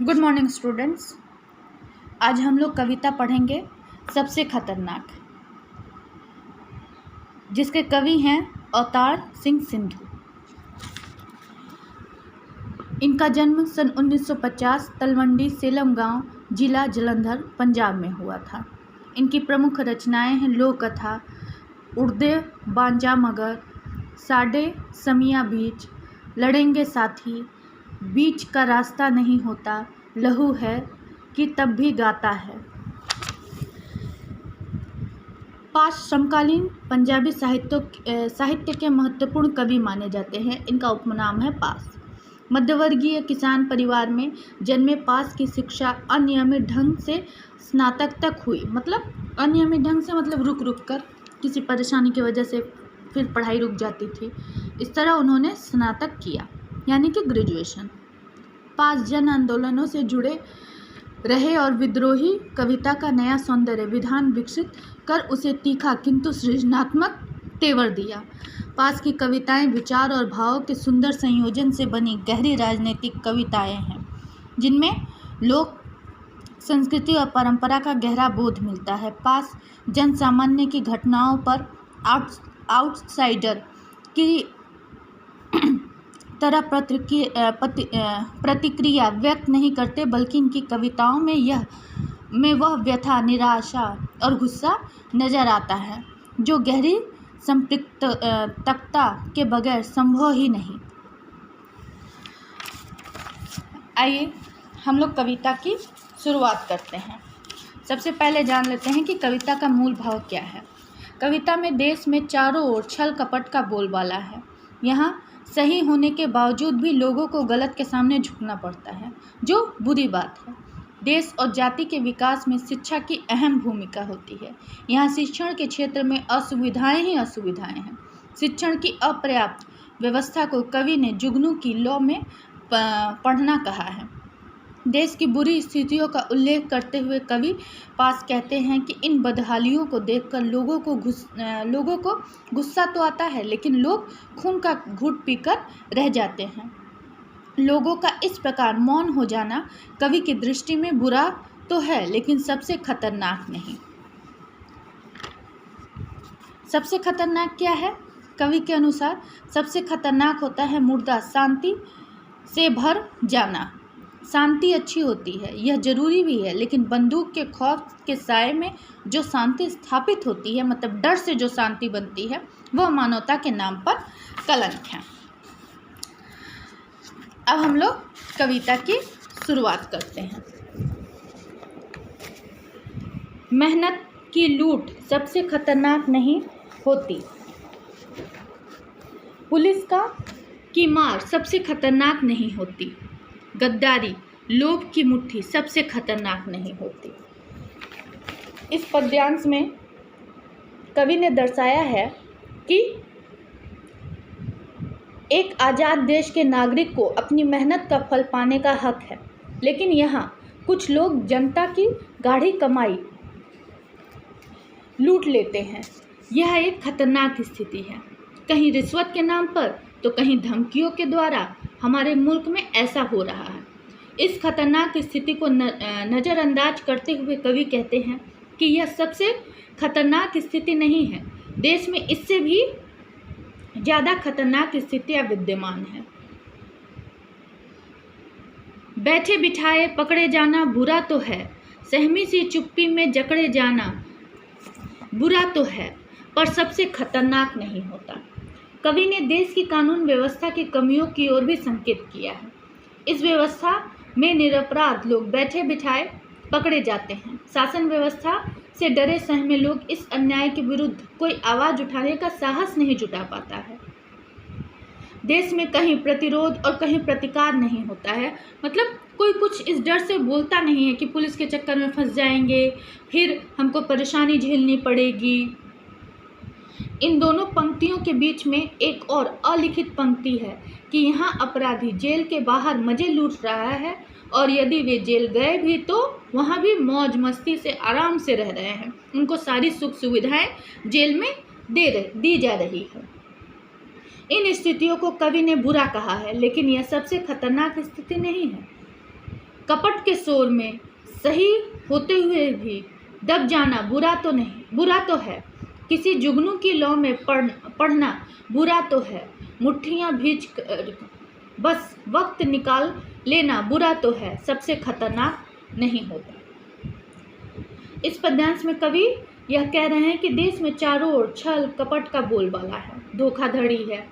Good morning students. आज हम लोग कविता पढ़ेंगे सबसे खतरनाक, जिसके कवि हैं अवतार सिंह सिंधु। इनका जन्म सन 1950 तलवंडी सेलम गांव, जिला जालंधर, पंजाब में हुआ था। इनकी प्रमुख रचनाएं हैं लोक कथा, उड़दे बांजा मगर, साडे समिया बीच, लड़ेंगे साथी, बीच का रास्ता नहीं होता, लहू है कि तब भी गाता है। पास समकालीन पंजाबी साहित्य के महत्वपूर्ण कवि माने जाते हैं। इनका उपनाम है पास। मध्यवर्गीय किसान परिवार में जन्मे पास की शिक्षा अनियमित ढंग से स्नातक तक हुई। मतलब अनियमित ढंग से मतलब रुक रुक कर, किसी परेशानी की वजह से फिर पढ़ाई रुक जाती थी। इस तरह उन्होंने स्नातक किया, यानी कि ग्रेजुएशन। पास जन आंदोलनों से जुड़े रहे और विद्रोही कविता का नया सौंदर्य विधान विकसित कर उसे तीखा किंतु सृजनात्मक तेवर दिया। पास की कविताएं विचार और भावों के सुंदर संयोजन से बनी गहरी राजनीतिक कविताएं हैं, जिनमें लोक संस्कृति और परंपरा का गहरा बोध मिलता है। पास जन सामान्य की घटनाओं पर आउटसाइडर की तरह प्रतिक्रिया व्यक्त नहीं करते, बल्कि इनकी कविताओं में वह व्यथा, निराशा और गुस्सा नजर आता है, जो गहरी संपृक्तता के बगैर संभव ही नहीं। आइए हम लोग कविता की शुरुआत करते हैं। सबसे पहले जान लेते हैं कि कविता का मूल भाव क्या है। कविता में देश में चारों ओर छल कपट का बोलबाला है। यहाँ सही होने के बावजूद भी लोगों को गलत के सामने झुकना पड़ता है, जो बुरी बात है। देश और जाति के विकास में शिक्षा की अहम भूमिका होती है। यहाँ शिक्षण के क्षेत्र में असुविधाएं ही असुविधाएं हैं। शिक्षण की अपर्याप्त व्यवस्था को कवि ने जुगनू की लौ में पढ़ना कहा है। देश की बुरी स्थितियों का उल्लेख करते हुए कवि पास कहते हैं कि इन बदहालियों को देखकर लोगों को गुस्सा तो आता है, लेकिन लोग खून का घूंट पीकर रह जाते हैं। लोगों का इस प्रकार मौन हो जाना कवि की दृष्टि में बुरा तो है, लेकिन सबसे खतरनाक नहीं। सबसे खतरनाक क्या है? कवि के अनुसार सबसे खतरनाक होता है मुर्दा शांति से भर जाना। शांति अच्छी होती है, यह जरूरी भी है, लेकिन बंदूक के खौफ के साए में जो शांति स्थापित होती है, मतलब डर से जो शांति बनती है, वह मानवता के नाम पर कलंक है। अब हम लोग कविता की शुरुआत करते हैं। मेहनत की लूट सबसे खतरनाक नहीं होती। पुलिस की मार सबसे खतरनाक नहीं होती। गद्दारी, लोभ की मुट्ठी सबसे खतरनाक नहीं होती। इस पद्यांश में कवि ने दर्शाया है कि एक आज़ाद देश के नागरिक को अपनी मेहनत का फल पाने का हक है, लेकिन यहाँ कुछ लोग जनता की गाढ़ी कमाई लूट लेते हैं। यह एक खतरनाक स्थिति है, कहीं रिश्वत के नाम पर तो कहीं धमकियों के द्वारा हमारे मुल्क में ऐसा हो रहा है। इस खतरनाक स्थिति को नज़रअंदाज करते हुए कवि कहते हैं कि यह सबसे खतरनाक स्थिति नहीं है, देश में इससे भी ज़्यादा खतरनाक स्थितियाँ विद्यमान हैं। बैठे बिठाए पकड़े जाना बुरा तो है, सहमी सी चुप्पी में जकड़े जाना बुरा तो है, पर सबसे खतरनाक नहीं होता। कवि ने देश की कानून व्यवस्था की कमियों की ओर भी संकेत किया है। इस व्यवस्था में निरपराध लोग बैठे बिठाए पकड़े जाते हैं। शासन व्यवस्था से डरे सहमे लोग इस अन्याय के विरुद्ध कोई आवाज़ उठाने का साहस नहीं जुटा पाता है। देश में कहीं प्रतिरोध और कहीं प्रतिकार नहीं होता है, मतलब कोई कुछ इस डर से बोलता नहीं है कि पुलिस के चक्कर में फंस जाएंगे, फिर हमको परेशानी झेलनी पड़ेगी। इन दोनों पंक्तियों के बीच में एक और अलिखित पंक्ति है कि यहाँ अपराधी जेल के बाहर मजे लूट रहा है, और यदि वे जेल गए भी तो वहाँ भी मौज मस्ती से आराम से रह रहे हैं। उनको सारी सुख सुविधाएं जेल में दी जा रही है। इन स्थितियों को कवि ने बुरा कहा है, लेकिन यह सबसे खतरनाक स्थिति नहीं है। कपट के शोर में सही होते हुए भी दब जाना बुरा तो नहीं, बुरा तो है। किसी जुगनू की लौ में पढ़ना बुरा तो है। मुट्ठियाँ भींच कर बस वक्त निकाल लेना बुरा तो है, सबसे खतरनाक नहीं होता। इस पद्यांश में कवि यह कह रहे हैं कि देश में चारों ओर छल कपट का बोलबाला है, धोखाधड़ी है।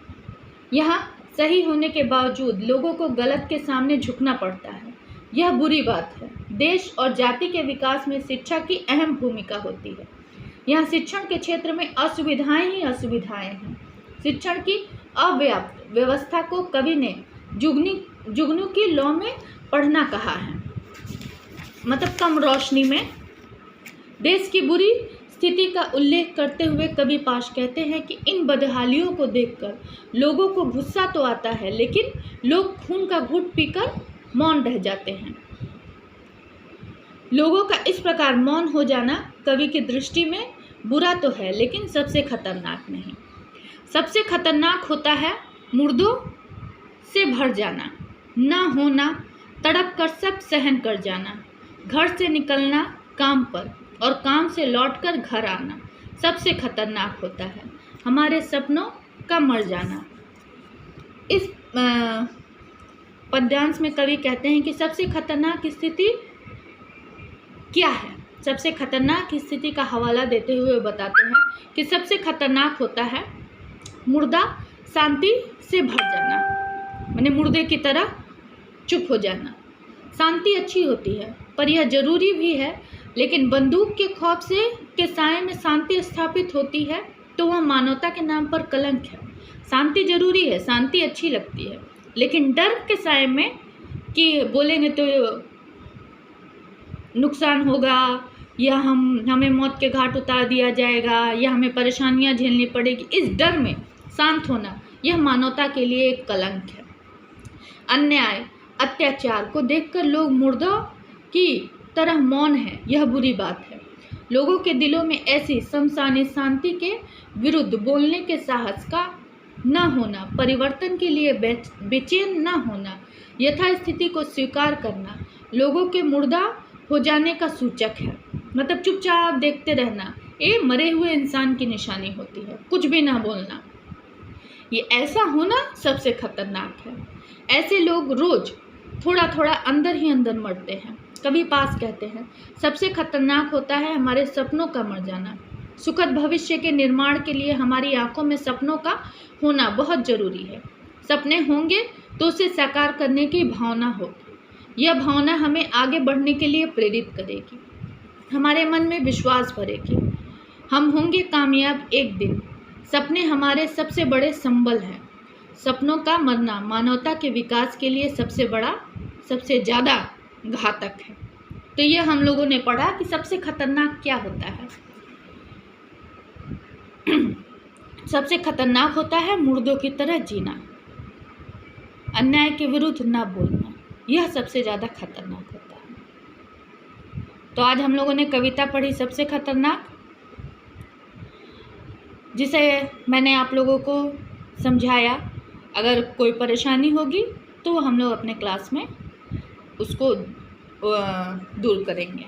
यहाँ सही होने के बावजूद लोगों को गलत के सामने झुकना पड़ता है, यह बुरी बात है। देश और जाति के विकास में शिक्षा की अहम भूमिका होती है। यहाँ शिक्षण के क्षेत्र में असुविधाएं ही असुविधाएं हैं। शिक्षण की अव्याप्त व्यवस्था को कवि ने जुगनू की लौ में पढ़ना कहा है, मतलब कम रोशनी में। देश की बुरी स्थिति का उल्लेख करते हुए कवि पाश कहते हैं कि इन बदहालियों को देखकर लोगों को गुस्सा तो आता है, लेकिन लोग खून का घूंट पीकर मौन रह जाते हैं। लोगों का इस प्रकार मौन हो जाना कवि की दृष्टि में बुरा तो है, लेकिन सबसे खतरनाक नहीं। सबसे खतरनाक होता है मुर्दों से भर जाना, ना होना, तड़प कर सब सहन कर जाना, घर से निकलना काम पर और काम से लौटकर घर आना सबसे खतरनाक होता है। हमारे सपनों का मर जाना। इस पद्यांश में कवि कहते हैं कि सबसे खतरनाक स्थिति क्या है। सबसे खतरनाक स्थिति का हवाला देते हुए बताते हैं कि सबसे खतरनाक होता है मुर्दा शांति से भर जाना, माने मुर्दे की तरह चुप हो जाना। शांति अच्छी होती है, पर यह जरूरी भी है, लेकिन बंदूक के खौफ से के साए में शांति स्थापित होती है तो वह मानवता के नाम पर कलंक है। शांति जरूरी है, शांति अच्छी लगती है, लेकिन डर के साए में कि बोलेंगे तो नुकसान होगा, या हमें मौत के घाट उतार दिया जाएगा, या हमें परेशानियां झेलनी पड़ेगी, इस डर में शांत होना यह मानवता के लिए एक कलंक है। अन्याय अत्याचार को देखकर लोग मुर्दों की तरह मौन है, यह बुरी बात है। लोगों के दिलों में ऐसी शमशानी शांति के विरुद्ध बोलने के साहस का न होना, परिवर्तन के लिए बेचैन न होना, यथास्थिति को स्वीकार करना लोगों के मुर्दा हो जाने का सूचक है। मतलब चुपचाप देखते रहना ये मरे हुए इंसान की निशानी होती है, कुछ भी ना बोलना। ये ऐसा होना सबसे खतरनाक है। ऐसे लोग रोज थोड़ा थोड़ा अंदर ही अंदर मरते हैं। कवि पास कहते हैं सबसे खतरनाक होता है हमारे सपनों का मर जाना। सुखद भविष्य के निर्माण के लिए हमारी आंखों में सपनों का होना बहुत जरूरी है। सपने होंगे तो उसे साकार करने की भावना होगी। यह भावना हमें आगे बढ़ने के लिए प्रेरित करेगी, हमारे मन में विश्वास भरेगी। हम होंगे कामयाब एक दिन। सपने हमारे सबसे बड़े संबल हैं। सपनों का मरना मानवता के विकास के लिए सबसे ज़्यादा घातक है। तो ये हम लोगों ने पढ़ा कि सबसे खतरनाक क्या होता है। सबसे खतरनाक होता है मुर्दों की तरह जीना, अन्याय के विरुद्ध ना बोलना, यह सबसे ज़्यादा खतरनाक होता है। तो आज हम लोगों ने कविता पढ़ी सबसे खतरनाक, जिसे मैंने आप लोगों को समझाया। अगर कोई परेशानी होगी तो हम लोग अपने क्लास में उसको दूर करेंगे।